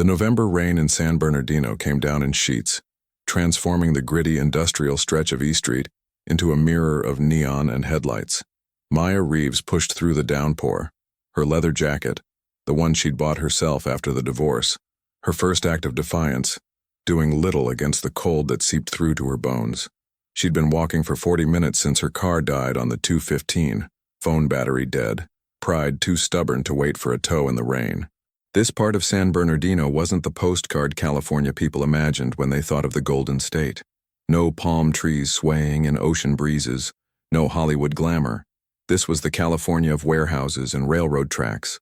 The November rain in San Bernardino came down in sheets, transforming the gritty industrial stretch of E Street into a mirror of neon and headlights. Maya Reeves pushed through the downpour, her leather jacket, the one she'd bought herself after the divorce, her first act of defiance, doing little against the cold that seeped through to her bones. She'd been walking for 40 minutes since her car died on the 215, phone battery dead, pride too stubborn to wait for a tow in the rain. This part of San Bernardino wasn't the postcard California people imagined when they thought of the Golden State. No palm trees swaying in ocean breezes, no Hollywood glamour. This was the California of warehouses and railroad tracks,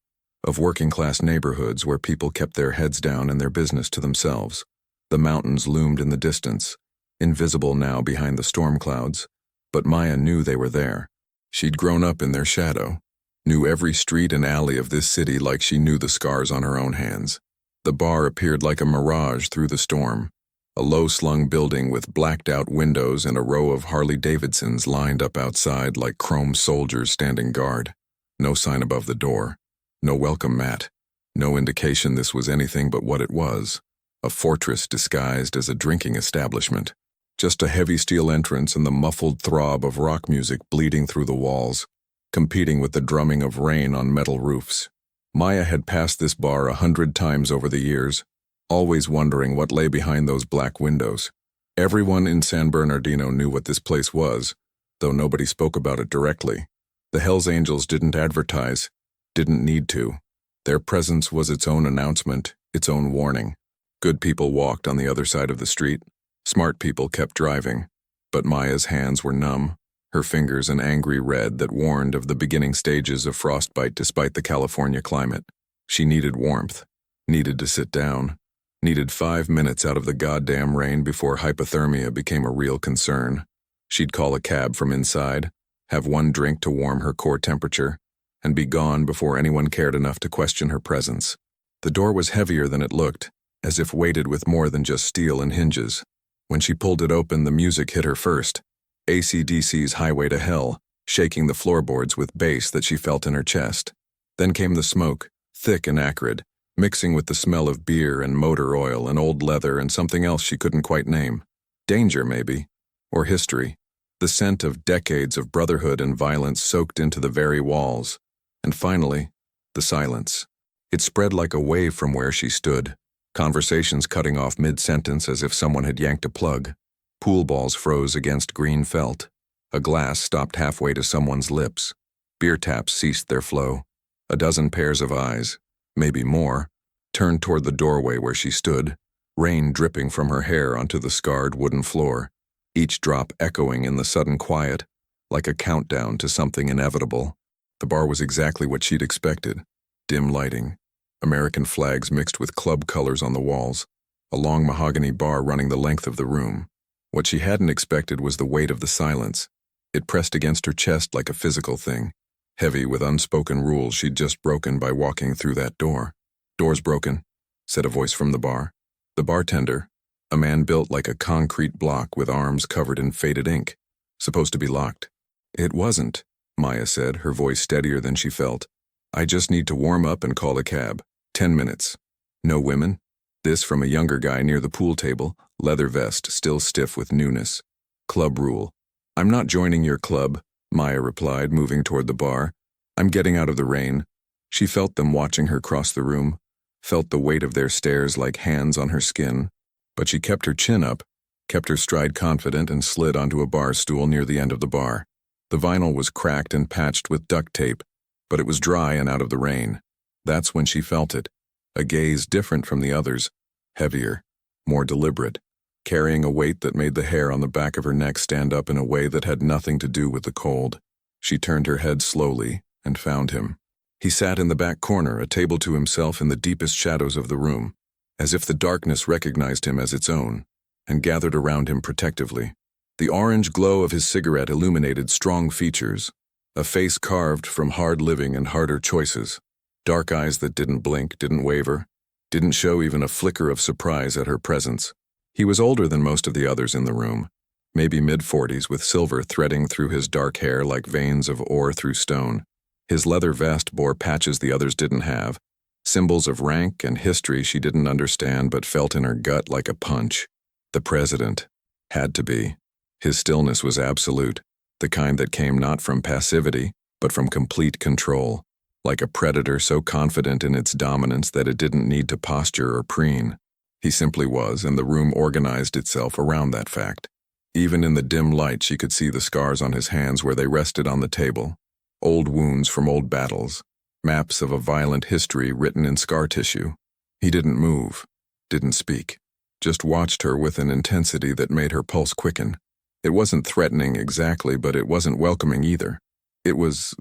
of working-class neighborhoods where people kept their heads down and their business to themselves. The mountains loomed in the distance, invisible now behind the storm clouds, but Maya knew they were there. She'd grown up in their shadow, knew every street and alley of this city like she knew the scars on her own hands. The bar appeared like a mirage through the storm, a low-slung building with blacked-out windows and a row of Harley-Davidsons lined up outside like chrome soldiers standing guard. No sign above the door, no welcome mat, no indication this was anything but what it was, a fortress disguised as a drinking establishment. Just a heavy steel entrance and the muffled throb of rock music bleeding through the walls, competing with the drumming of rain on metal roofs. Maya had passed this bar 100 times over the years, always wondering what lay behind those black windows. Everyone in San Bernardino knew what this place was, though nobody spoke about it directly. The Hells Angels didn't advertise, didn't need to. Their presence was its own announcement, its own warning. Good people walked on the other side of the street. Smart people kept driving. But Maya's hands were numb, her fingers an angry red that warned of the beginning stages of frostbite despite the California climate. She needed warmth, needed to sit down, needed 5 minutes out of the goddamn rain before hypothermia became a real concern. She'd call a cab from inside, have one drink to warm her core temperature, and be gone before anyone cared enough to question her presence. The door was heavier than it looked, as if weighted with more than just steel and hinges. When she pulled it open, the music hit her first. AC/DC's Highway to Hell, shaking the floorboards with bass that she felt in her chest. Then came the smoke, thick and acrid, mixing with the smell of beer and motor oil and old leather and something else she couldn't quite name. Danger, maybe. Or history. The scent of decades of brotherhood and violence soaked into the very walls. And finally, the silence. It spread like a wave from where she stood. Conversations cutting off mid-sentence as if someone had yanked a plug. Pool balls froze against green felt. A glass stopped halfway to someone's lips. Beer taps ceased their flow. A dozen pairs of eyes, maybe more, turned toward the doorway where she stood, rain dripping from her hair onto the scarred wooden floor, each drop echoing in the sudden quiet, like a countdown to something inevitable. The bar was exactly what she'd expected. Dim lighting, American flags mixed with club colors on the walls, a long mahogany bar running the length of the room. What she hadn't expected was the weight of the silence. It pressed against her chest like a physical thing, heavy with unspoken rules she'd just broken by walking through that door. "Door's broken," said a voice from the bar. The bartender, a man built like a concrete block with arms covered in faded ink, supposed to be locked. "It wasn't," Maya said, her voice steadier than she felt. "I just need to warm up and call a cab. 10 minutes. No women?" This from a younger guy near the pool table, leather vest still stiff with newness. "Club rule." "I'm not joining your club," Maya replied, moving toward the bar. "I'm getting out of the rain." She felt them watching her cross the room, felt the weight of their stares like hands on her skin. But she kept her chin up, kept her stride confident, and slid onto a bar stool near the end of the bar. The vinyl was cracked and patched with duct tape, but it was dry and out of the rain. That's when she felt it. A gaze different from the others, heavier, more deliberate, carrying a weight that made the hair on the back of her neck stand up in a way that had nothing to do with the cold. She turned her head slowly and found him. He sat in the back corner, a table to himself in the deepest shadows of the room, as if the darkness recognized him as its own, and gathered around him protectively. The orange glow of his cigarette illuminated strong features, a face carved from hard living and harder choices, dark eyes that didn't blink, didn't waver, didn't show even a flicker of surprise at her presence. He was older than most of the others in the room, maybe mid-40s, with silver threading through his dark hair like veins of ore through stone. His leather vest bore patches the others didn't have, Symbols of rank and history she didn't understand but felt in her gut like a punch. The president. Had to be. His stillness was absolute, the kind that came not from passivity, but from complete control, like a predator so confident in its dominance that it didn't need to posture or preen. He simply was, and the room organized itself around that fact. Even in the dim light she could see the scars on his hands where they rested on the table, old wounds from old battles, maps of a violent history written in scar tissue. He didn't move, didn't speak, just watched her with an intensity that made her pulse quicken. It wasn't threatening exactly, but it wasn't welcoming either. It was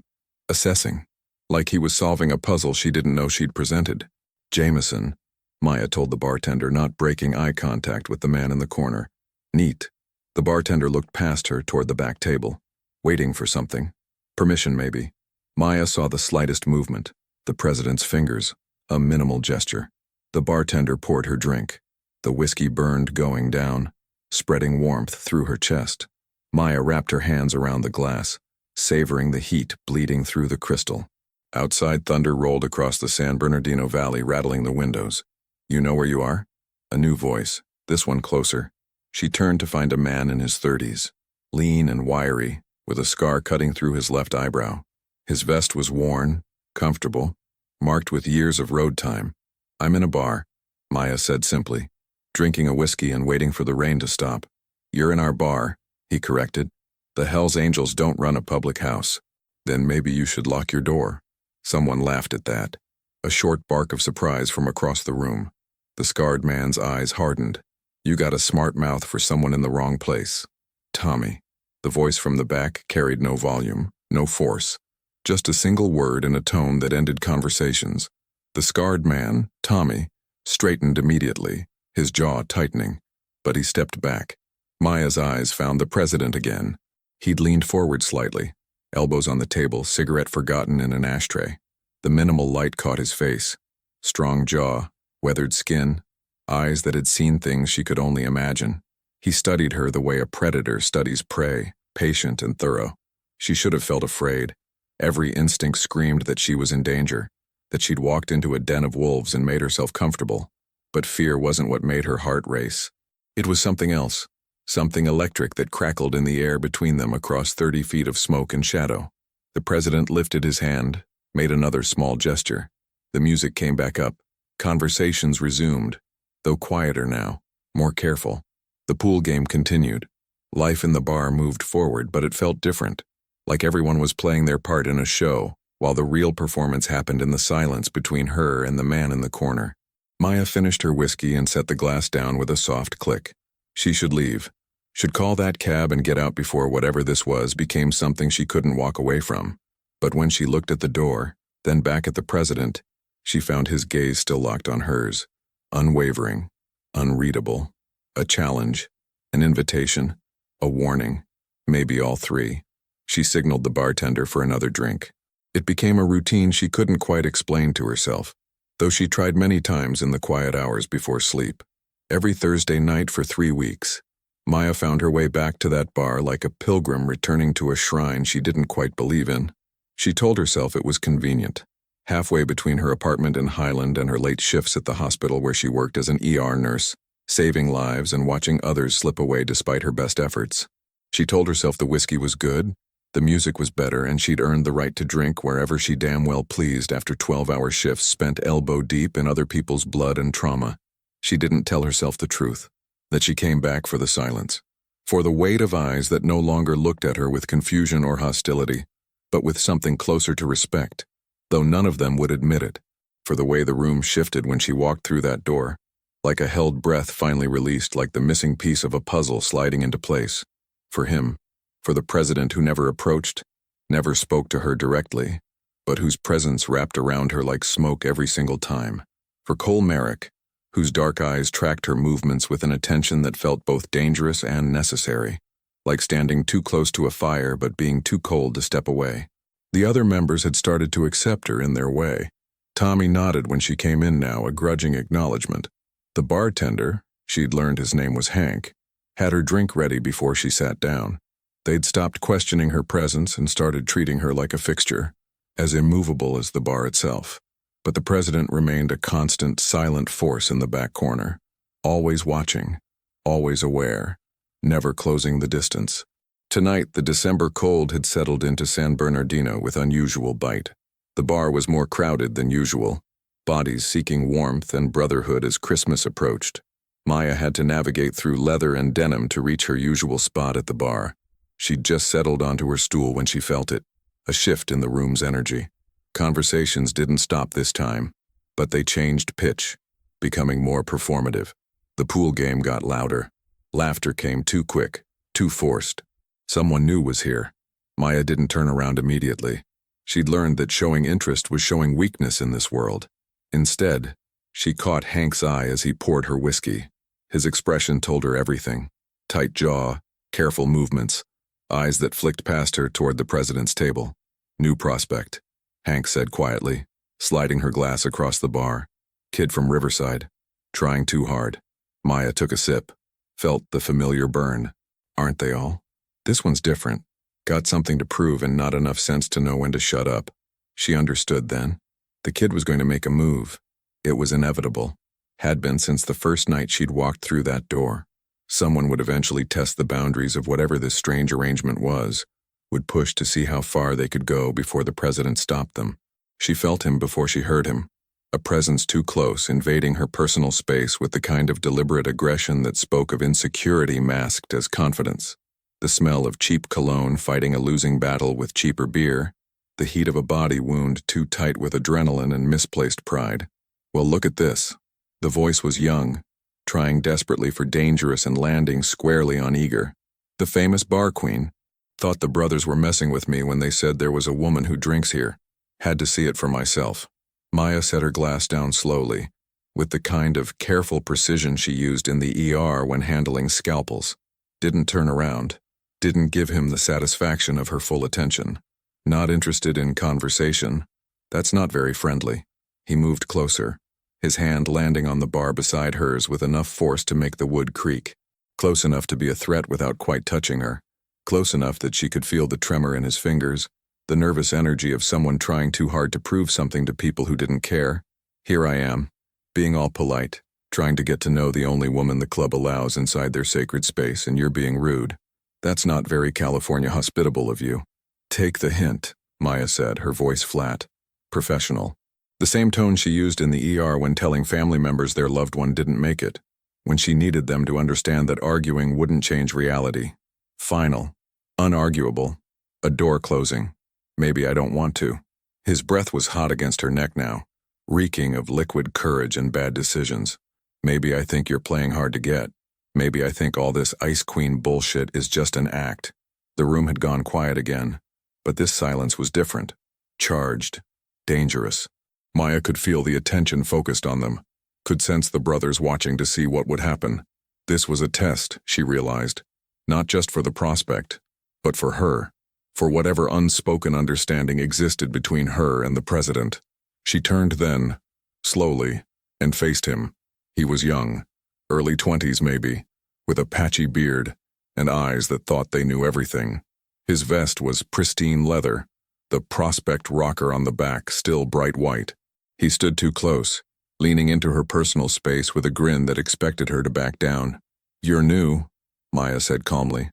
assessing, like he was solving a puzzle she didn't know she'd presented. Jameson, Maya told the bartender, not breaking eye contact with the man in the corner. Neat. The bartender looked past her toward the back table, waiting for something. Permission, maybe. Maya saw the slightest movement, the president's fingers, a minimal gesture. The bartender poured her drink. The whiskey burned going down, spreading warmth through her chest. Maya wrapped her hands around the glass, savoring the heat bleeding through the crystal. Outside, thunder rolled across the San Bernardino Valley, rattling the windows. You know where you are? A new voice, this one closer. She turned to find a man in his 30s, lean and wiry, with a scar cutting through his left eyebrow. His vest was worn, comfortable, marked with years of road time. I'm in a bar, Maya said simply, drinking a whiskey and waiting for the rain to stop. You're in our bar, he corrected. The Hells Angels don't run a public house. Then maybe you should lock your door. Someone laughed at that. A short bark of surprise from across the room. The scarred man's eyes hardened. You got a smart mouth for someone in the wrong place. Tommy. The voice from the back carried no volume, no force. Just a single word in a tone that ended conversations. The scarred man, Tommy, straightened immediately, his jaw tightening. But he stepped back. Maya's eyes found the president again. He'd leaned forward slightly, elbows on the table, cigarette forgotten in an ashtray. The minimal light caught his face. Strong jaw, weathered skin, eyes that had seen things she could only imagine. He studied her the way a predator studies prey, patient and thorough. She should have felt afraid. Every instinct screamed that she was in danger, that she'd walked into a den of wolves and made herself comfortable. But fear wasn't what made her heart race. It was something else, something electric that crackled in the air between them across 30 feet of smoke and shadow. The president lifted his hand, made another small gesture. The music came back up. Conversations resumed, though quieter now, more careful. The pool game continued. Life in the bar moved forward, but it felt different, like everyone was playing their part in a show, while the real performance happened in the silence between her and the man in the corner. Maya finished her whiskey and set the glass down with a soft click. She should leave. Should call that cab and get out before whatever this was became something she couldn't walk away from. But when she looked at the door, then back at the president, she found his gaze still locked on hers, unwavering, unreadable, a challenge, an invitation, a warning, maybe all three. She signaled the bartender for another drink. It became a routine she couldn't quite explain to herself, though she tried many times in the quiet hours before sleep. Every Thursday night for 3 weeks, Maya found her way back to that bar like a pilgrim returning to a shrine she didn't quite believe in. She told herself it was convenient. Halfway between her apartment in Highland and her late shifts at the hospital where she worked as an ER nurse, saving lives and watching others slip away despite her best efforts. She told herself the whiskey was good, the music was better, and she'd earned the right to drink wherever she damn well pleased after 12-hour shifts spent elbow deep in other people's blood and trauma. She didn't tell herself the truth, that she came back for the silence, for the weight of eyes that no longer looked at her with confusion or hostility, but with something closer to respect, though none of them would admit it, for the way the room shifted when she walked through that door, like a held breath finally released, like the missing piece of a puzzle sliding into place. For him, for the president who never approached, never spoke to her directly, but whose presence wrapped around her like smoke every single time. For Cole Merrick, whose dark eyes tracked her movements with an attention that felt both dangerous and necessary, like standing too close to a fire but being too cold to step away. The other members had started to accept her in their way. Tommy nodded when she came in now, a grudging acknowledgement. The bartender, she'd learned his name was Hank, had her drink ready before she sat down. They'd stopped questioning her presence and started treating her like a fixture, as immovable as the bar itself. But the president remained a constant, silent force in the back corner, always watching, always aware, never closing the distance. Tonight, the December cold had settled into San Bernardino with unusual bite. The bar was more crowded than usual, bodies seeking warmth and brotherhood as Christmas approached. Maya had to navigate through leather and denim to reach her usual spot at the bar. She'd just settled onto her stool when she felt it, a shift in the room's energy. Conversations didn't stop this time, but they changed pitch, becoming more performative. The pool game got louder. Laughter came too quick, too forced. Someone new was here. Maya didn't turn around immediately. She'd learned that showing interest was showing weakness in this world. Instead, she caught Hank's eye as he poured her whiskey. His expression told her everything. Tight jaw, careful movements, eyes that flicked past her toward the president's table. New prospect, Hank said quietly, sliding her glass across the bar. Kid from Riverside. Trying too hard. Maya took a sip, felt the familiar burn. Aren't they all? This one's different. Got something to prove and not enough sense to know when to shut up. She understood then. The kid was going to make a move. It was inevitable. Had been since the first night she'd walked through that door. Someone would eventually test the boundaries of whatever this strange arrangement was, would push to see how far they could go before the president stopped them. She felt him before she heard him, a presence too close, invading her personal space with the kind of deliberate aggression that spoke of insecurity masked as confidence. The smell of cheap cologne fighting a losing battle with cheaper beer, the heat of a body wound too tight with adrenaline and misplaced pride. Well, look at this. The voice was young, trying desperately for dangerous and landing squarely on eager. The famous bar queen. Thought the brothers were messing with me when they said there was a woman who drinks here. Had to see it for myself. Maya set her glass down slowly, with the kind of careful precision she used in the ER when handling scalpels. Didn't turn around. Didn't give him the satisfaction of her full attention. Not interested in conversation. That's not very friendly. He moved closer, his hand landing on the bar beside hers with enough force to make the wood creak. Close enough to be a threat without quite touching her. Close enough that she could feel the tremor in his fingers, the nervous energy of someone trying too hard to prove something to people who didn't care. Here I am, being all polite, trying to get to know the only woman the club allows inside their sacred space, and you're being rude. That's not very California hospitable of you. Take the hint, Maya said, her voice flat, professional. The same tone she used in the ER when telling family members their loved one didn't make it, when she needed them to understand that arguing wouldn't change reality. Final. Unarguable. A door closing. Maybe I don't want to. His breath was hot against her neck now, reeking of liquid courage and bad decisions. Maybe I think you're playing hard to get. Maybe I think all this Ice Queen bullshit is just an act. The room had gone quiet again, but this silence was different. Charged. Dangerous. Maya could feel the attention focused on them, could sense the brothers watching to see what would happen. This was a test, she realized, not just for the prospect, but for her, for whatever unspoken understanding existed between her and the president. She turned then, slowly, and faced him. He was young, early 20s maybe, with a patchy beard and eyes that thought they knew everything. His vest was pristine leather, the prospect rocker on the back still bright white. He stood too close, leaning into her personal space with a grin that expected her to back down. You're new, Maya said calmly.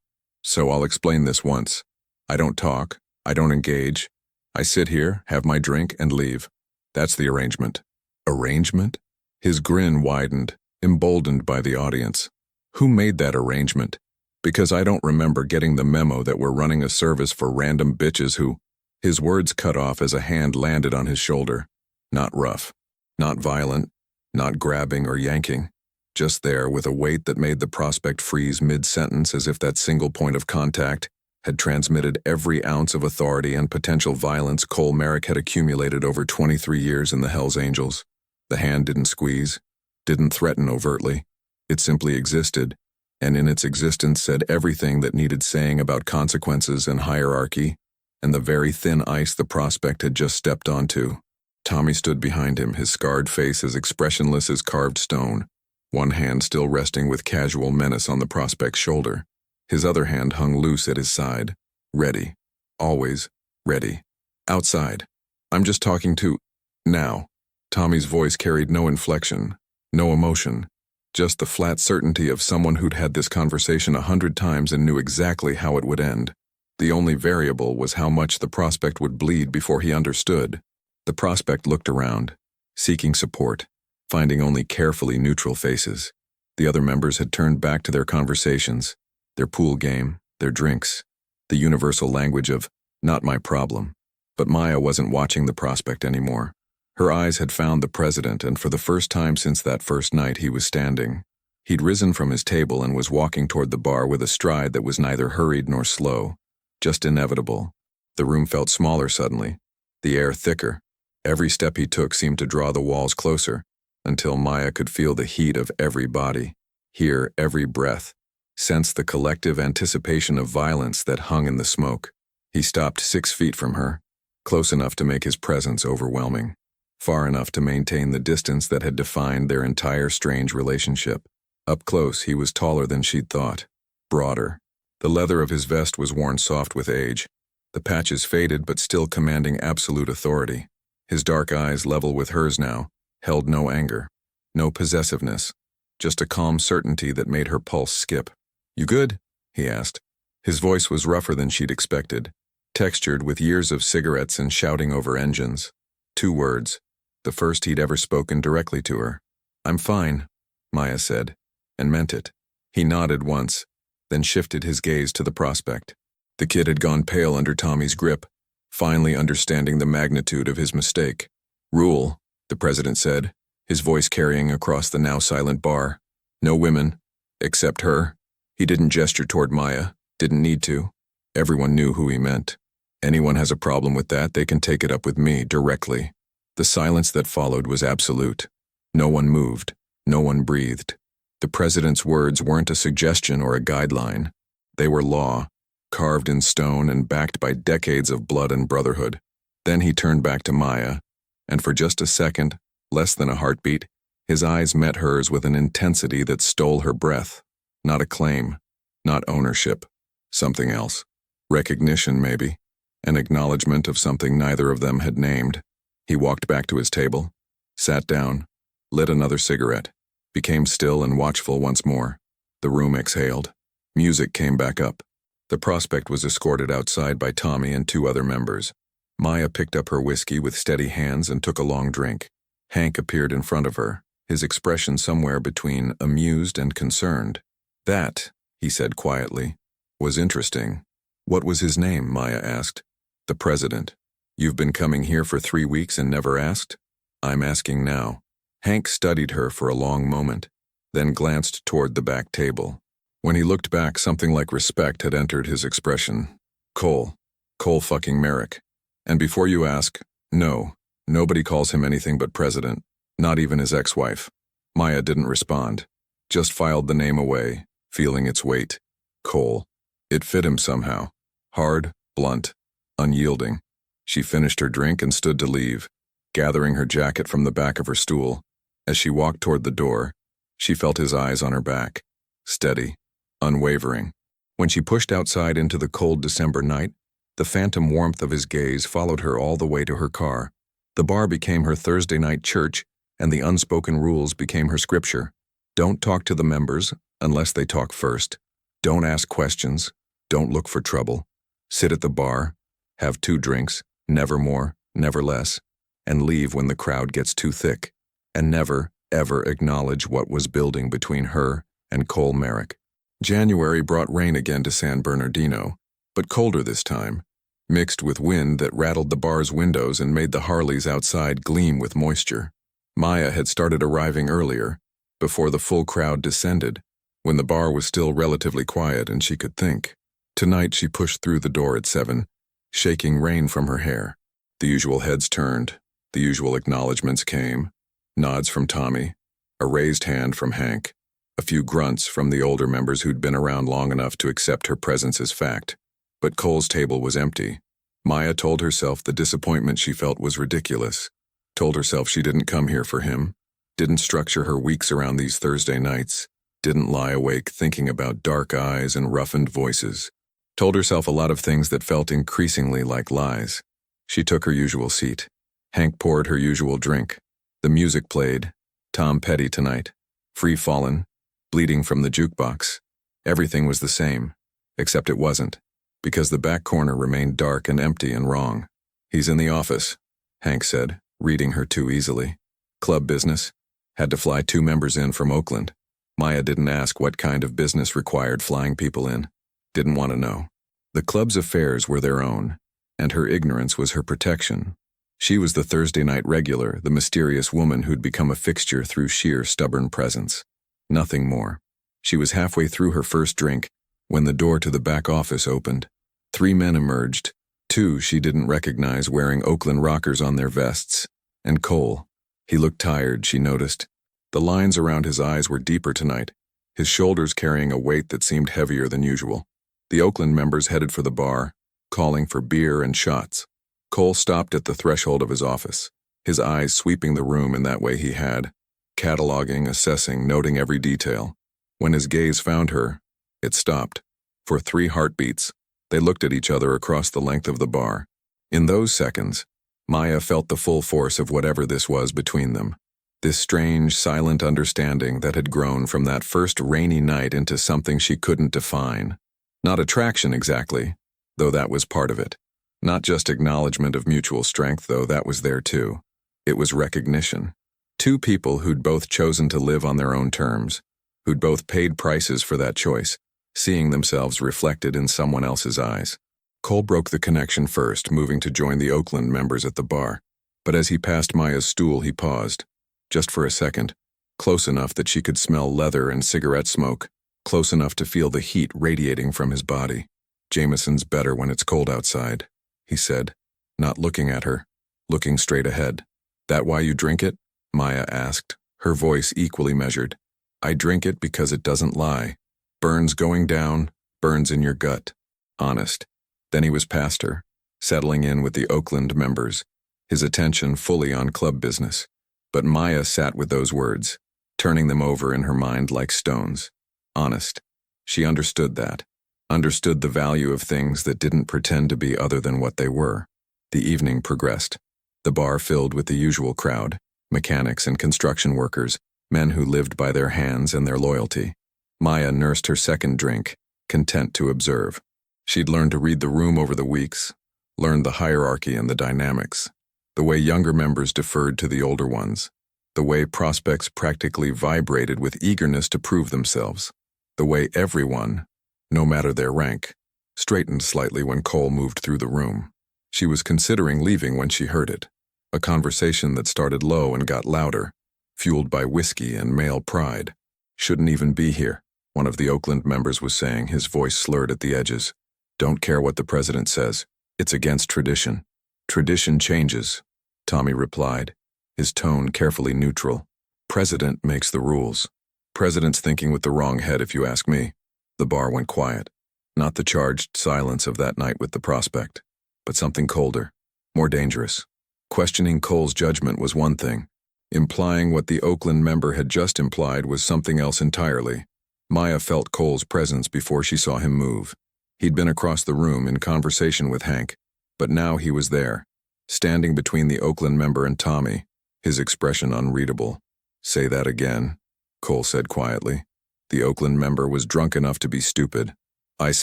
So I'll explain this once. I don't talk, I don't engage. I sit here, have my drink, and leave. That's the arrangement. Arrangement? His grin widened, emboldened by the audience. Who made that arrangement? Because I don't remember getting the memo that we're running a service for random bitches who... His words cut off as a hand landed on his shoulder. Not rough, not violent, not grabbing or yanking. Just there with a weight that made the prospect freeze mid-sentence as if that single point of contact had transmitted every ounce of authority and potential violence Cole Merrick had accumulated over 23 years in the Hells Angels. The hand didn't squeeze, didn't threaten overtly. It simply existed, and in its existence said everything that needed saying about consequences and hierarchy, and the very thin ice the prospect had just stepped onto. Tommy stood behind him, his scarred face as expressionless as carved stone, one hand still resting with casual menace on the prospect's shoulder. His other hand hung loose at his side, ready. Always ready. Outside. I'm just talking to... Now. Tommy's voice carried no inflection, no emotion, just the flat certainty of someone who'd had this conversation 100 times and knew exactly how it would end. The only variable was how much the prospect would bleed before he understood. The prospect looked around, seeking support, finding only carefully neutral faces. The other members had turned back to their conversations, their pool game, their drinks, the universal language of, not my problem. But Maya wasn't watching the prospect anymore. Her eyes had found the president, and for the first time since that first night he was standing. He'd risen from his table and was walking toward the bar with a stride that was neither hurried nor slow, just inevitable. The room felt smaller suddenly, the air thicker. Every step he took seemed to draw the walls closer, until Maya could feel the heat of every body, hear every breath, sense the collective anticipation of violence that hung in the smoke. He stopped 6 feet from her, close enough to make his presence overwhelming, far enough to maintain the distance that had defined their entire strange relationship. Up close, he was taller than she'd thought, broader. The leather of his vest was worn soft with age, the patches faded but still commanding absolute authority. His dark eyes, level with hers now, held no anger, no possessiveness, just a calm certainty that made her pulse skip. "You good?" he asked. His voice was rougher than she'd expected, textured with years of cigarettes and shouting over engines. 2 words, the first he'd ever spoken directly to her. "I'm fine," Maya said, and meant it. He nodded once, then shifted his gaze to the prospect. The kid had gone pale under Tommy's grip, finally understanding the magnitude of his mistake. "Rule," the president said, his voice carrying across the now silent bar. "No women, except her." He didn't gesture toward Maya, didn't need to. Everyone knew who he meant. "Anyone has a problem with that, they can take it up with me directly." The silence that followed was absolute. No one moved, no one breathed. The president's words weren't a suggestion or a guideline. They were law, carved in stone and backed by decades of blood and brotherhood. Then he turned back to Maya, and for just a second, less than a heartbeat, his eyes met hers with an intensity that stole her breath. Not a claim, not ownership, something else. Recognition, maybe. An acknowledgement of something neither of them had named. He walked back to his table, sat down, lit another cigarette, became still and watchful once more. The room exhaled. Music came back up. The prospect was escorted outside by Tommy and 2 other members. Maya picked up her whiskey with steady hands and took a long drink. Hank appeared in front of her, his expression somewhere between amused and concerned. "That," he said quietly, "was interesting." "What was his name?" Maya asked. "The president. You've been coming here for 3 weeks and never asked?" "I'm asking now." Hank studied her for a long moment, then glanced toward the back table. When he looked back, something like respect had entered his expression. "Cole. Cole fucking Merrick. And before you ask, no, nobody calls him anything but president, not even his ex-wife." Maya didn't respond, just filed the name away, feeling its weight. Cole. It fit him somehow. Hard, blunt, unyielding. She finished her drink and stood to leave, gathering her jacket from the back of her stool. As she walked toward the door, she felt his eyes on her back, steady, unwavering. When she pushed outside into the cold December night, the phantom warmth of his gaze followed her all the way to her car. The bar became her Thursday night church, and the unspoken rules became her scripture. Don't talk to the members unless they talk first. Don't ask questions. Don't look for trouble. Sit at the bar, have 2 drinks, never more, never less, and leave when the crowd gets too thick, and never, ever acknowledge what was building between her and Cole Merrick. January brought rain again to San Bernardino, but colder this time, mixed with wind that rattled the bar's windows and made the Harleys outside gleam with moisture. Maya had started arriving earlier, before the full crowd descended, when the bar was still relatively quiet and she could think. Tonight she pushed through the door at 7, shaking rain from her hair. The usual heads turned, the usual acknowledgments came, nods from Tommy, a raised hand from Hank, a few grunts from the older members who'd been around long enough to accept her presence as fact. But Cole's table was empty. Maya told herself the disappointment she felt was ridiculous, told herself she didn't come here for him, didn't structure her weeks around these Thursday nights, didn't lie awake thinking about dark eyes and roughened voices. Told herself a lot of things that felt increasingly like lies. She took her usual seat. Hank poured her usual drink. The music played. Tom Petty Tonight. Free Fallin'. Bleeding from the Jukebox. Everything was the same. Except it wasn't. Because the back corner remained dark and empty and wrong. "He's in the office," Hank said, reading her too easily. "Club business. Had to fly 2 members in from Oakland." Maya didn't ask what kind of business required flying people in. Didn't want to know. The club's affairs were their own, and her ignorance was her protection. She was the Thursday night regular, the mysterious woman who'd become a fixture through sheer stubborn presence. Nothing more. She was halfway through her first drink when the door to the back office opened. 3 men emerged, 2 she didn't recognize wearing Oakland rockers on their vests, and Cole. He looked tired, she noticed. The lines around his eyes were deeper tonight, his shoulders carrying a weight that seemed heavier than usual. The Oakland members headed for the bar, calling for beer and shots. Cole stopped at the threshold of his office, his eyes sweeping the room in that way he had, cataloging, assessing, noting every detail. When his gaze found her, it stopped. For 3 heartbeats, they looked at each other across the length of the bar. In those seconds, Maya felt the full force of whatever this was between them. This strange, silent understanding that had grown from that first rainy night into something she couldn't define. Not attraction exactly, though that was part of it. Not just acknowledgement of mutual strength, though that was there too. It was recognition. 2 people who'd both chosen to live on their own terms, who'd both paid prices for that choice, seeing themselves reflected in someone else's eyes. Cole broke the connection first, moving to join the Oakland members at the bar. But as he passed Maya's stool, he paused. Just for a second, close enough that she could smell leather and cigarette smoke, close enough to feel the heat radiating from his body. "Jameson's better when it's cold outside," he said, not looking at her, looking straight ahead. "That why you drink it?" Maya asked, her voice equally measured. "I drink it because it doesn't lie. Burns going down, burns in your gut. Honest." Then he was past her, settling in with the Oakland members, his attention fully on club business. But Maya sat with those words, turning them over in her mind like stones. Honest. She understood that. Understood the value of things that didn't pretend to be other than what they were. The evening progressed. The bar filled with the usual crowd, mechanics and construction workers, men who lived by their hands and their loyalty. Maya nursed her second drink, content to observe. She'd learned to read the room over the weeks, learned the hierarchy and the dynamics, the way younger members deferred to the older ones, the way prospects practically vibrated with eagerness to prove themselves, the way everyone, no matter their rank, straightened slightly when Cole moved through the room. She was considering leaving when she heard it, a conversation that started low and got louder, fueled by whiskey and male pride. "Shouldn't even be here," one of the Oakland members was saying, his voice slurred at the edges. "Don't care what the president says. It's against tradition." "Tradition changes," Tommy replied, his tone carefully neutral. "President makes the rules. President's thinking with the wrong head if you ask me." The bar went quiet. Not the charged silence of that night with the prospect, but something colder, more dangerous. Questioning Cole's judgment was one thing. Implying what the Oakland member had just implied was something else entirely. Maya felt Cole's presence before she saw him move. He'd been across the room in conversation with Hank, but now he was there, standing between the Oakland member and Tommy, his expression unreadable. "Say that again," Cole said quietly. The Oakland member was drunk enough to be stupid. "I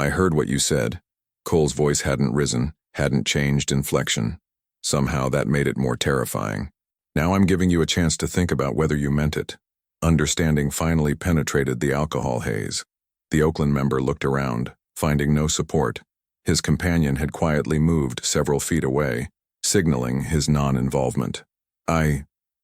heard what you said." Cole's voice hadn't risen, hadn't changed inflection. Somehow that made it more terrifying. "Now I'm giving you a chance to think about whether you meant it." Understanding finally penetrated the alcohol haze. The Oakland member looked around, finding no support. His companion had quietly moved several feet away, signaling his non-involvement.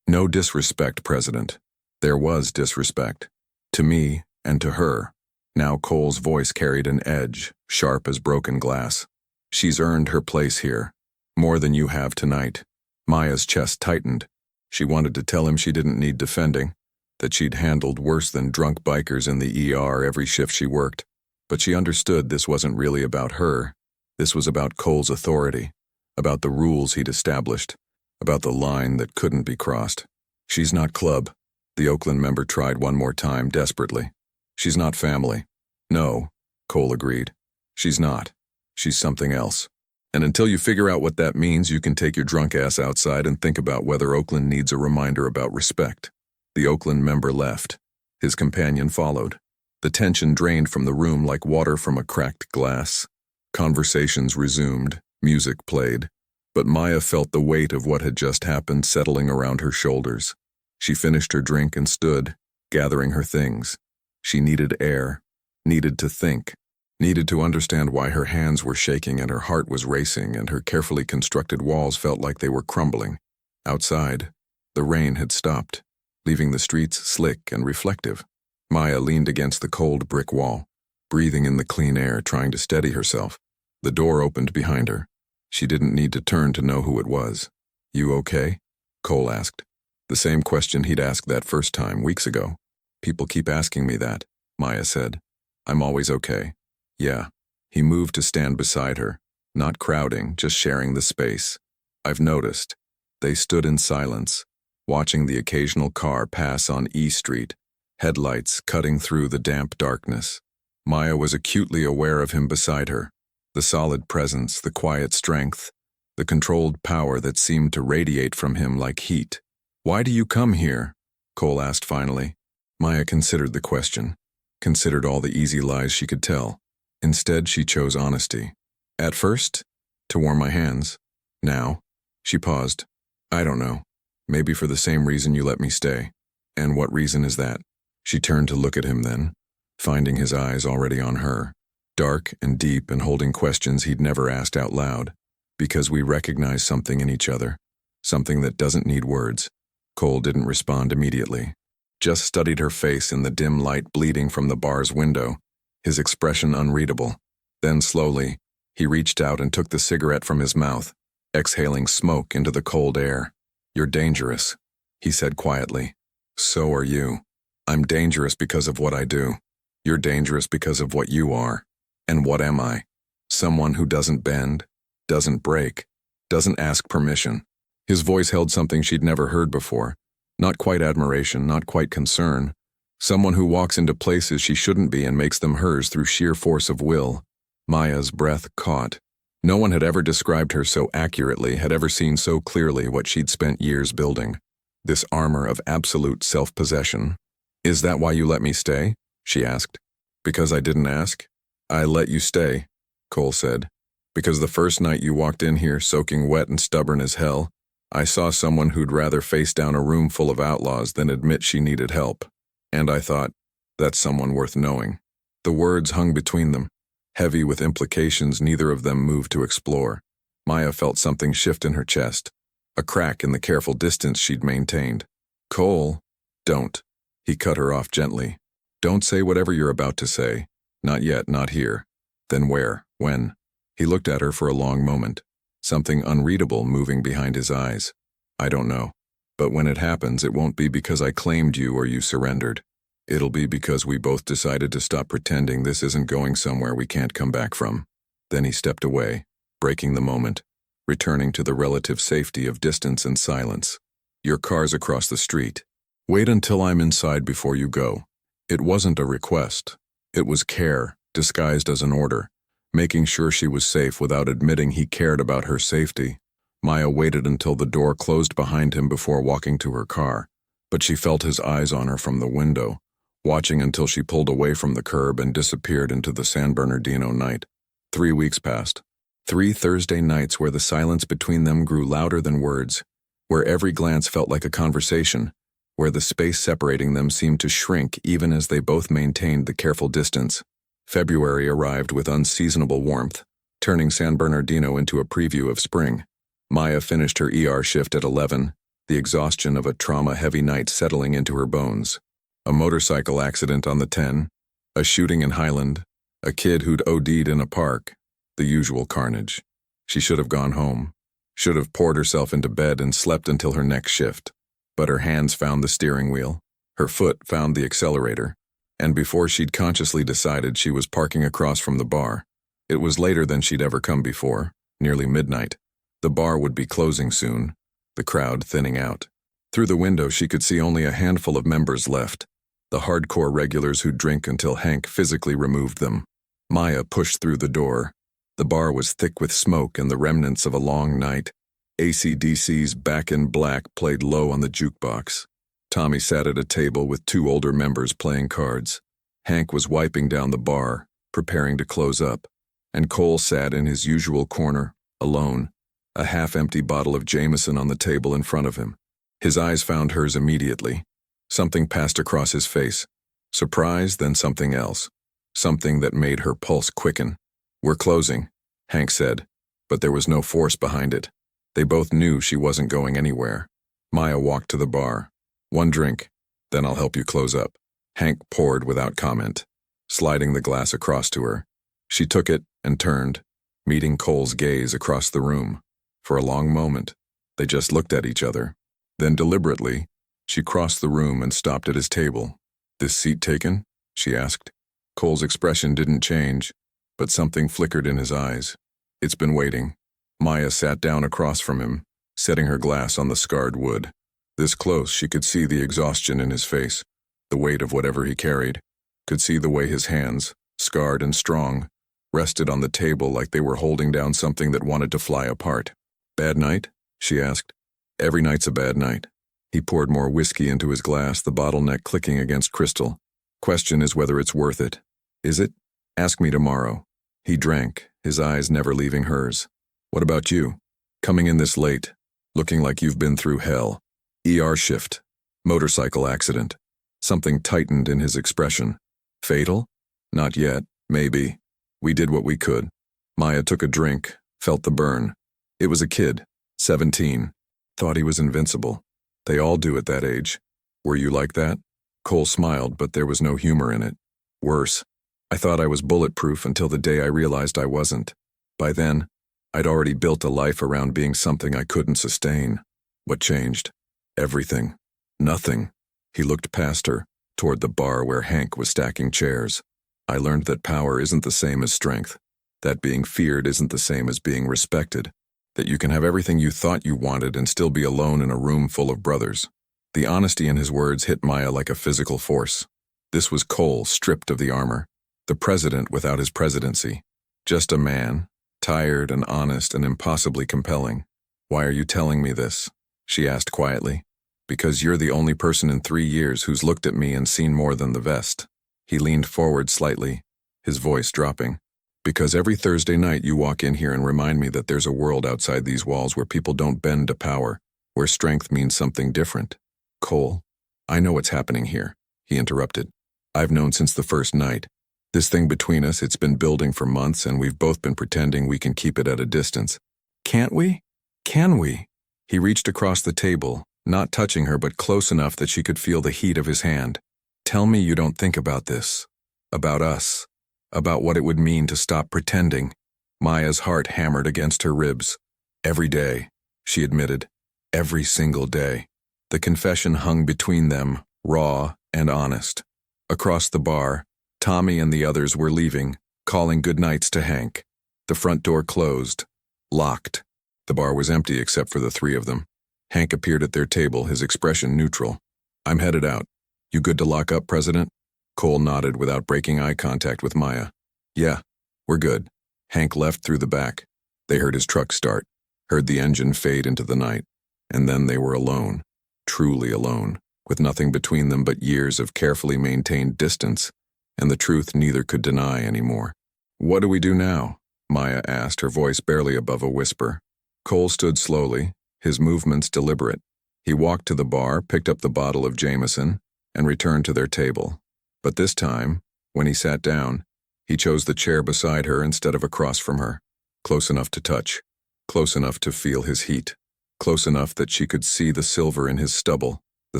No disrespect, President." There was disrespect. To me and to her. Now Cole's voice carried an edge, sharp as broken glass. "She's earned her place here. More than you have tonight." Maya's chest tightened. She wanted to tell him she didn't need defending, that she'd handled worse than drunk bikers in the ER every shift she worked. But she understood this wasn't really about her. This was about Cole's authority, about the rules he'd established, about the line that couldn't be crossed. "She's not club." The Oakland member tried one more time, desperately. "She's not family." "No," Cole agreed. "She's not. She's something else." And until you figure out what that means, you can take your drunk ass outside and think about whether Oakland needs a reminder about respect. The Oakland member left. His companion followed. The tension drained from the room like water from a cracked glass. Conversations resumed, music played, but Maya felt the weight of what had just happened settling around her shoulders. She finished her drink and stood, gathering her things. She needed air, needed to think, needed to understand why her hands were shaking and her heart was racing and her carefully constructed walls felt like they were crumbling. Outside, the rain had stopped, leaving the streets slick and reflective. Maya leaned against the cold brick wall, breathing in the clean air, trying to steady herself. The door opened behind her. She didn't need to turn to know who it was. "You okay?" Cole asked. The same question he'd asked that first time, weeks ago. "People keep asking me that," Maya said. "I'm always okay." "Yeah." He moved to stand beside her, not crowding, just sharing the space. "I've noticed." They stood in silence, watching the occasional car pass on E Street, headlights cutting through the damp darkness. Maya was acutely aware of him beside her, the solid presence, the quiet strength, the controlled power that seemed to radiate from him like heat. "Why do you come here?" Cole asked finally. Maya considered the question, considered all the easy lies she could tell. Instead, she chose honesty. "At first, to warm my hands. Now," she paused, "I don't know. Maybe for the same reason you let me stay." "And what reason is that?" She turned to look at him then, finding his eyes already on her, dark and deep and holding questions he'd never asked out loud. "Because we recognize something in each other, something that doesn't need words." Cole didn't respond immediately, just studied her face in the dim light bleeding from the bar's window, his expression unreadable. Then slowly, he reached out and took the cigarette from his mouth, exhaling smoke into the cold air. "You're dangerous," he said quietly. "So are you. I'm dangerous because of what I do. You're dangerous because of what you are. And what am I? Someone who doesn't bend, doesn't break, doesn't ask permission." His voice held something she'd never heard before. Not quite admiration, not quite concern. Someone who walks into places she shouldn't be and makes them hers through sheer force of will. Maya's breath caught. No one had ever described her so accurately, had ever seen so clearly what she'd spent years building. This armor of absolute self-possession. "Is that why you let me stay?" she asked. "Because I didn't ask?" "I let you stay," Cole said. "Because the first night you walked in here, soaking wet and stubborn as hell, I saw someone who'd rather face down a room full of outlaws than admit she needed help. And I thought, that's someone worth knowing." The words hung between them, heavy with implications neither of them moved to explore. Maya felt something shift in her chest, a crack in the careful distance she'd maintained. "Cole, don't." He cut her off gently. "Don't say whatever you're about to say. Not yet, not here." "Then where? When?" He looked at her for a long moment, something unreadable moving behind his eyes. "I don't know. But when it happens, it won't be because I claimed you or you surrendered. It'll be because we both decided to stop pretending this isn't going somewhere we can't come back from." Then he stepped away, breaking the moment, returning to the relative safety of distance and silence. "Your car's across the street. Wait until I'm inside before you go." It wasn't a request. It was care, disguised as an order, making sure she was safe without admitting he cared about her safety. Maya waited until the door closed behind him before walking to her car, but she felt his eyes on her from the window, watching until she pulled away from the curb and disappeared into the San Bernardino night. 3 weeks passed. 3 Thursday nights where the silence between them grew louder than words, where every glance felt like a conversation, where the space separating them seemed to shrink even as they both maintained the careful distance. February arrived with unseasonable warmth, turning San Bernardino into a preview of spring. Maya finished her ER shift at 11, the exhaustion of a trauma-heavy night settling into her bones. A motorcycle accident on the 10, a shooting in Highland, a kid who'd OD'd in a park, the usual carnage. She should have gone home, should have poured herself into bed and slept until her next shift. But her hands found the steering wheel, her foot found the accelerator, and before she'd consciously decided, she was parking across from the bar. It was later than she'd ever come before, nearly midnight. The bar would be closing soon, the crowd thinning out. Through the window, she could see only a handful of members left, the hardcore regulars who'd drink until Hank physically removed them. Maya pushed through the door, The bar was thick with smoke and the remnants of a long night. AC/DC's Back in Black played low on the jukebox. Tommy sat at a table with two older members playing cards. Hank was wiping down the bar, preparing to close up, and Cole sat in his usual corner, alone, a half-empty bottle of Jameson on the table in front of him. His eyes found hers immediately. Something passed across his face. Surprise, then something else. Something that made her pulse quicken. "We're closing," Hank said, but there was no force behind it. They both knew she wasn't going anywhere. Maya walked to the bar. "One drink, then I'll help you close up." Hank poured without comment, sliding the glass across to her. She took it and turned, meeting Cole's gaze across the room. For a long moment, they just looked at each other. Then deliberately, she crossed the room and stopped at his table. "This seat taken?" she asked. Cole's expression didn't change, but something flickered in his eyes. "It's been waiting." Maya sat down across from him, setting her glass on the scarred wood. This close, she could see the exhaustion in his face, the weight of whatever he carried, could see the way his hands, scarred and strong, rested on the table like they were holding down something that wanted to fly apart. "Bad night?" she asked. "Every night's a bad night." He poured more whiskey into his glass, the bottleneck clicking against crystal. "Question is whether it's worth it. Is it? Ask me tomorrow." He drank, his eyes never leaving hers. "What about you? Coming in this late, looking like you've been through hell. ER shift. Motorcycle accident." Something tightened in his expression. "Fatal? Not yet, maybe. We did what we could." Maya took a drink, felt the burn. It was a kid, 17. Thought he was invincible. They all do at that age. "Were you like that?" Cole smiled, but there was no humor in it. "Worse. I thought I was bulletproof until the day I realized I wasn't. By then, I'd already built a life around being something I couldn't sustain." "What changed?" "Everything. Nothing." He looked past her, toward the bar where Hank was stacking chairs. "I learned that power isn't the same as strength, that being feared isn't the same as being respected, that you can have everything you thought you wanted and still be alone in a room full of brothers." The honesty in his words hit Maya like a physical force. This was Cole, stripped of the armor, the president without his presidency. Just a man, tired and honest and impossibly compelling. "Why are you telling me this?" she asked quietly. "Because you're the only person in 3 years who's looked at me and seen more than the vest." He leaned forward slightly, his voice dropping. "Because every Thursday night you walk in here and remind me that there's a world outside these walls where people don't bend to power, where strength means something different." "Cole, I know what's happening here," he interrupted. "I've known since the first night. This thing between us, it's been building for months and we've both been pretending we can keep it at a distance." "Can't we? Can we?" He reached across the table, not touching her but close enough that she could feel the heat of his hand. "Tell me you don't think about this. About us. About what it would mean to stop pretending." Maya's heart hammered against her ribs. "Every day," she admitted. "Every single day." The confession hung between them, raw and honest. Across the bar, Tommy and the others were leaving, calling goodnights to Hank. The front door closed, locked. The bar was empty except for the three of them. Hank appeared at their table, his expression neutral. "I'm headed out. You good to lock up, President?" Cole nodded without breaking eye contact with Maya. "Yeah, we're good." Hank left through the back. They heard his truck start, heard the engine fade into the night, and then they were alone, truly alone, with nothing between them but years of carefully maintained distance, and the truth neither could deny anymore. "What do we do now?" Maya asked, her voice barely above a whisper. Cole stood slowly, his movements deliberate. He walked to the bar, picked up the bottle of Jameson, and returned to their table. But this time, when he sat down, he chose the chair beside her instead of across from her, close enough to touch, close enough to feel his heat, close enough that she could see the silver in his stubble, the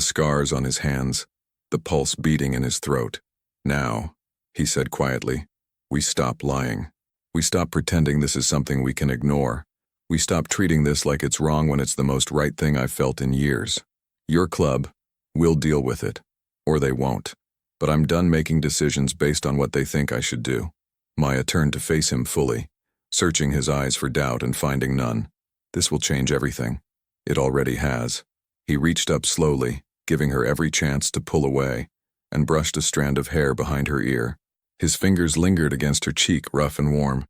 scars on his hands, the pulse beating in his throat. "Now," he said quietly, "we stop lying. We stop pretending this is something we can ignore. We stop treating this like it's wrong when it's the most right thing I've felt in years. Your club, we'll deal with it. Or they won't. But I'm done making decisions based on what they think I should do." Maya turned to face him fully, searching his eyes for doubt and finding none. "This will change everything. It already has." He reached up slowly, giving her every chance to pull away, and brushed a strand of hair behind her ear. His fingers lingered against her cheek, rough and warm.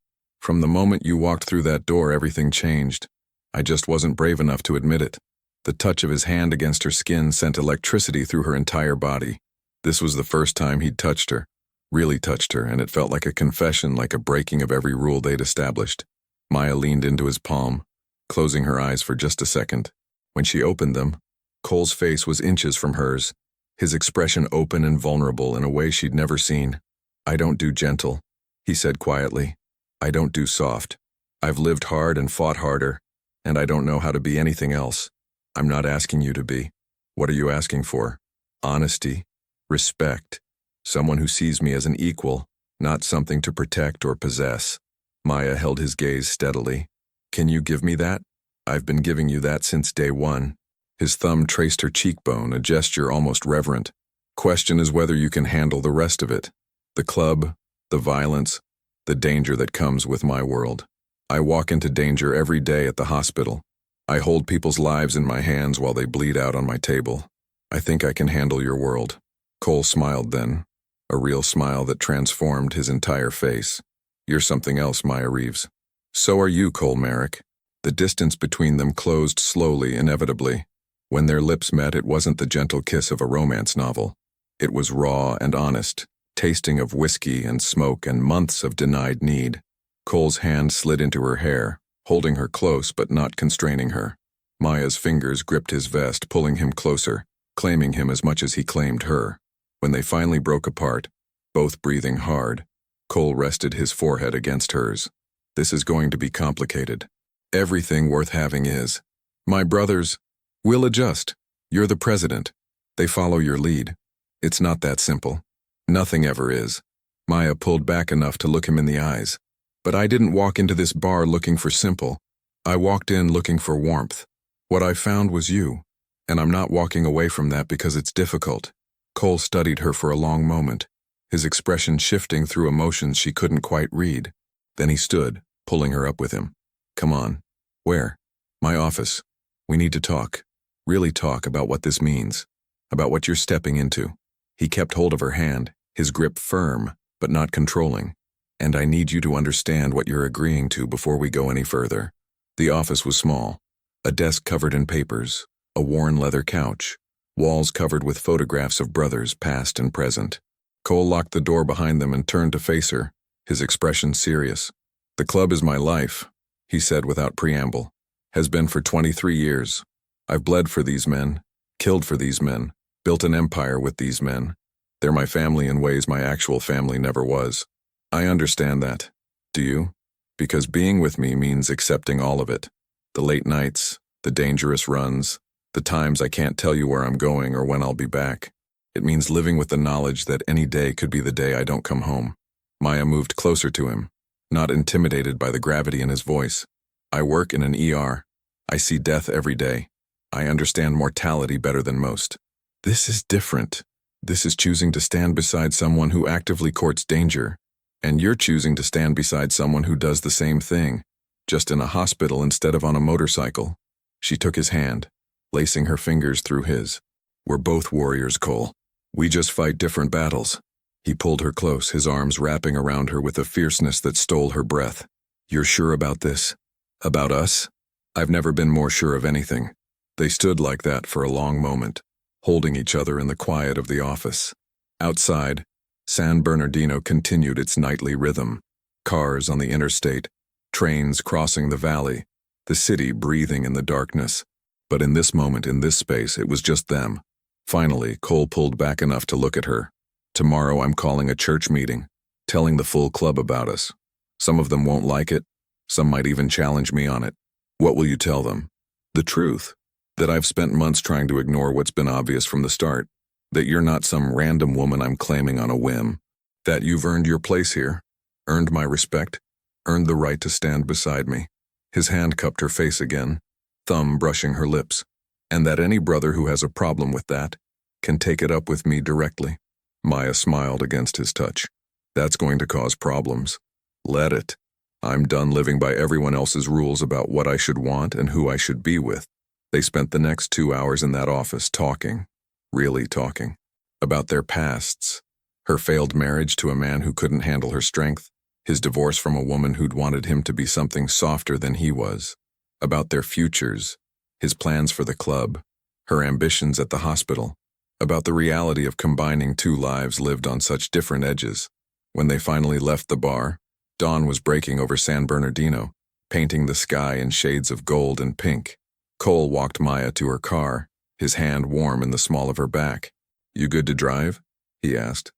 From the moment you walked through that door, everything changed. I just wasn't brave enough to admit it. The touch of his hand against her skin sent electricity through her entire body. This was the first time he'd touched her, really touched her, and it felt like a confession, like a breaking of every rule they'd established. Maya leaned into his palm, closing her eyes for just a second. When she opened them, Cole's face was inches from hers, his expression open and vulnerable in a way she'd never seen. "I don't do gentle," he said quietly. "I don't do soft. I've lived hard and fought harder, and I don't know how to be anything else. I'm not asking you to be. What are you asking for? Honesty, respect, someone who sees me as an equal, not something to protect or possess." Maya held his gaze steadily. "Can you give me that? I've been giving you that since day one." His thumb traced her cheekbone, a gesture almost reverent. "Question is whether you can handle the rest of it. The club, the violence, the danger that comes with my world. I walk into danger every day at the hospital. I hold people's lives in my hands while they bleed out on my table. I think I can handle your world." Cole smiled then, a real smile that transformed his entire face. "You're something else, Maya Reeves." "So are you, Cole Merrick." The distance between them closed slowly, inevitably. When their lips met, it wasn't the gentle kiss of a romance novel. It was raw and honest, tasting of whiskey and smoke and months of denied need. Cole's hand slid into her hair, holding her close but not constraining her. Maya's fingers gripped his vest, pulling him closer, claiming him as much as he claimed her. When they finally broke apart, both breathing hard, Cole rested his forehead against hers. "This is going to be complicated. Everything worth having is. My brothers, we'll adjust. You're the president. They follow your lead. It's not that simple. Nothing ever is." Maya pulled back enough to look him in the eyes. "But I didn't walk into this bar looking for simple. I walked in looking for warmth. What I found was you, and I'm not walking away from that because it's difficult." Cole studied her for a long moment, his expression shifting through emotions she couldn't quite read. Then he stood, pulling her up with him. "Come on." "Where?" "My office. We need to talk. Really talk about what this means. About what you're stepping into." He kept hold of her hand, his grip firm, but not controlling. "And I need you to understand what you're agreeing to before we go any further." The office was small. A desk covered in papers, a worn leather couch, walls covered with photographs of brothers past and present. Cole locked the door behind them and turned to face her, his expression serious. "The club is my life," he said without preamble. "Has been for 23 years. I've bled for these men, killed for these men, built an empire with these men. They're my family in ways my actual family never was. I understand that. Do you? Because being with me means accepting all of it. The late nights, the dangerous runs, the times I can't tell you where I'm going or when I'll be back. It means living with the knowledge that any day could be the day I don't come home." Maya moved closer to him, not intimidated by the gravity in his voice. "I work in an ER. I see death every day. I understand mortality better than most. This is different. This is choosing to stand beside someone who actively courts danger, and you're choosing to stand beside someone who does the same thing, just in a hospital instead of on a motorcycle." She took his hand, lacing her fingers through his. "We're both warriors, Cole. We just fight different battles." He pulled her close, his arms wrapping around her with a fierceness that stole her breath. "You're sure about this? About us?" "I've never been more sure of anything." They stood like that for a long moment, holding each other in the quiet of the office. Outside, San Bernardino continued its nightly rhythm. Cars on the interstate, trains crossing the valley, the city breathing in the darkness. But in this moment, in this space, it was just them. Finally, Cole pulled back enough to look at her. "Tomorrow I'm calling a church meeting, telling the full club about us. Some of them won't like it. Some might even challenge me on it. What will you tell them?" "The truth. That I've spent months trying to ignore what's been obvious from the start. That you're not some random woman I'm claiming on a whim. That you've earned your place here, earned my respect, earned the right to stand beside me." His hand cupped her face again, thumb brushing her lips. "And that any brother who has a problem with that can take it up with me directly." Maya smiled against his touch. "That's going to cause problems. Let it. I'm done living by everyone else's rules about what I should want and who I should be with." They spent the next 2 hours in that office talking, really talking, about their pasts, her failed marriage to a man who couldn't handle her strength, His divorce from a woman who'd wanted him to be something softer than he was. About their futures, his plans for the club, her ambitions at the hospital. About the reality of combining two lives lived on such different edges. When they finally left the bar, dawn was breaking over San Bernardino, painting the sky in shades of gold and pink. Cole walked Maya to her car, his hand warm in the small of her back. "You good to drive?" he asked.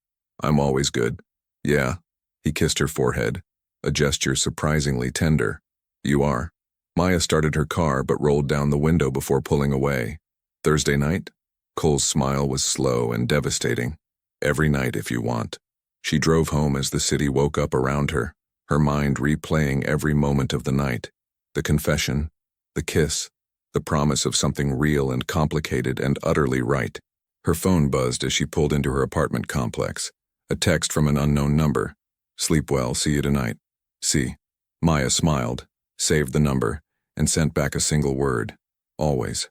"I'm always good." "Yeah." He kissed her forehead, a gesture surprisingly tender. "You are." Maya started her car but rolled down the window before pulling away. "Thursday night?" Cole's smile was slow and devastating. "Every night if you want." She drove home as the city woke up around her, her mind replaying every moment of the night. The confession, the kiss, the promise of something real and complicated and utterly right. Her phone buzzed as she pulled into her apartment complex. A text from an unknown number. "Sleep well, see you tonight." "See." Maya smiled, saved the number, and sent back a single word. "Always."